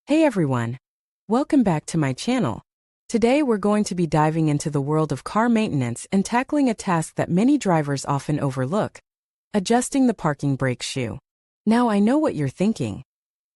Hey everyone! Welcome back to my channel. Today we're going to be diving into the world of car maintenance and tackling a task that many drivers often overlook: adjusting the parking brake shoe. Now I know what you're thinking.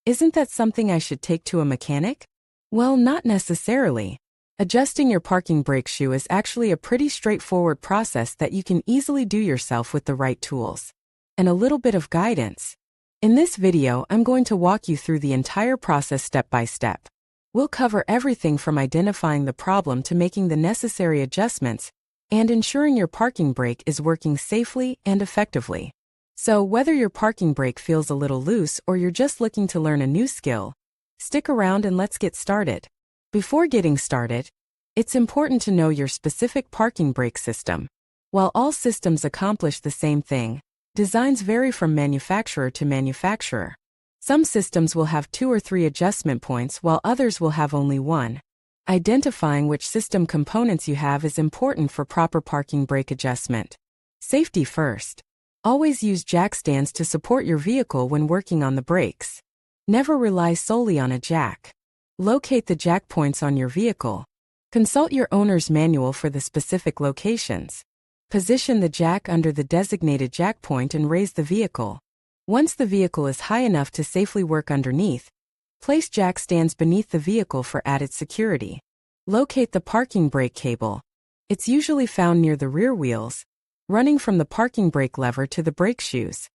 Isn't that something I should take to a mechanic? Well, not necessarily. Adjusting your parking brake shoe is actually a pretty straightforward process that you can easily do yourself with the right tools and a little bit of guidance. In this video, I'm going to walk you through the entire process step by step. We'll cover everything from identifying the problem to making the necessary adjustments and ensuring your parking brake is working safely and effectively. So, whether your parking brake feels a little loose or you're just looking to learn a new skill, stick around and let's get started. Before getting started, it's important to know your specific parking brake system. While all systems accomplish the same thing, designs vary from manufacturer to manufacturer. Some systems will have 2 or 3 adjustment points while others will have only one. Identifying which system components you have is important for proper parking brake adjustment. Safety first. Always use jack stands to support your vehicle when working on the brakes. Never rely solely on a jack. Locate the jack points on your vehicle. Consult your owner's manual for the specific locations. Position the jack under the designated jack point and raise the vehicle. Once the vehicle is high enough to safely work underneath, place jack stands beneath the vehicle for added security. Locate the parking brake cable. It's usually found near the rear wheels, running from the parking brake lever to the brake shoes.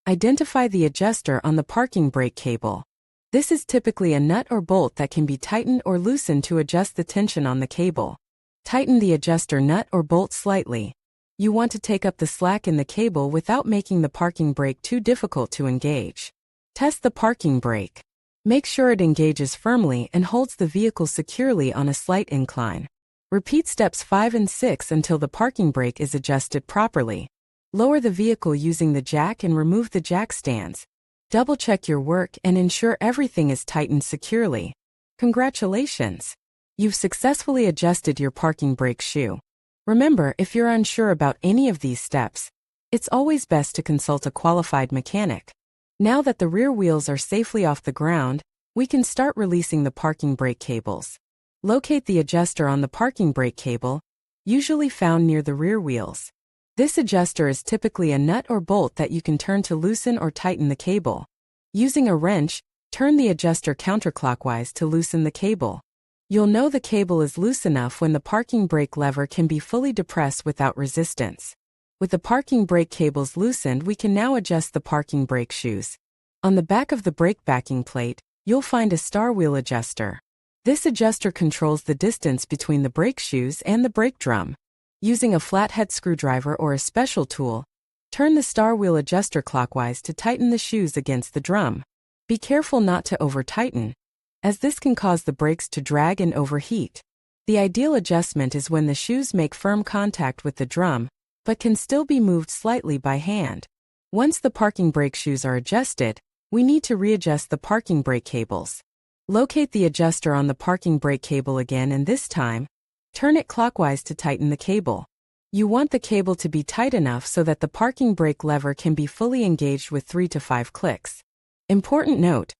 Identify the adjuster on the parking brake cable. This is typically a nut or bolt that can be tightened or loosened to adjust the tension on the cable. Tighten the adjuster nut or bolt slightly. You want to take up the slack in the cable without making the parking brake too difficult to engage. Test the parking brake. Make sure it engages firmly and holds the vehicle securely on a slight incline. Repeat steps 5 and 6 until the parking brake is adjusted properly. Lower the vehicle using the jack and remove the jack stands. Double-check your work and ensure everything is tightened securely. Congratulations! You've successfully adjusted your parking brake shoe. Remember, if you're unsure about any of these steps, it's always best to consult a qualified mechanic. Now that the rear wheels are safely off the ground, we can start releasing the parking brake cables. Locate the adjuster on the parking brake cable, usually found near the rear wheels. This adjuster is typically a nut or bolt that you can turn to loosen or tighten the cable. Using a wrench, turn the adjuster counterclockwise to loosen the cable. You'll know the cable is loose enough when the parking brake lever can be fully depressed without resistance. With the parking brake cables loosened, we can now adjust the parking brake shoes. On the back of the brake backing plate, you'll find a star wheel adjuster. This adjuster controls the distance between the brake shoes and the brake drum. Using a flathead screwdriver or a special tool, turn the star wheel adjuster clockwise to tighten the shoes against the drum. Be careful not to over-tighten, as this can cause the brakes to drag and overheat. The ideal adjustment is when the shoes make firm contact with the drum, but can still be moved slightly by hand. Once the parking brake shoes are adjusted, we need to readjust the parking brake cables. Locate the adjuster on the parking brake cable again, and this time, turn it clockwise to tighten the cable. You want the cable to be tight enough so that the parking brake lever can be fully engaged with 3 to 5 clicks. Important note: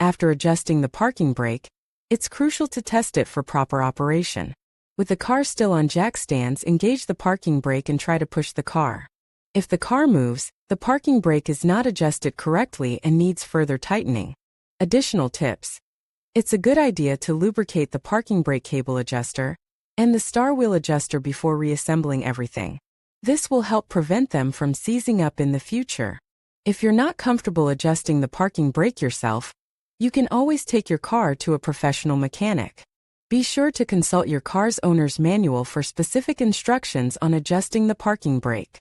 after adjusting the parking brake, it's crucial to test it for proper operation. With the car still on jack stands, engage the parking brake and try to push the car. If the car moves, the parking brake is not adjusted correctly and needs further tightening. Additional tips: it's a good idea to lubricate the parking brake cable adjuster and the star wheel adjuster before reassembling everything. This will help prevent them from seizing up in the future. If you're not comfortable adjusting the parking brake yourself, you can always take your car to a professional mechanic. Be sure to consult your car's owner's manual for specific instructions on adjusting the parking brake.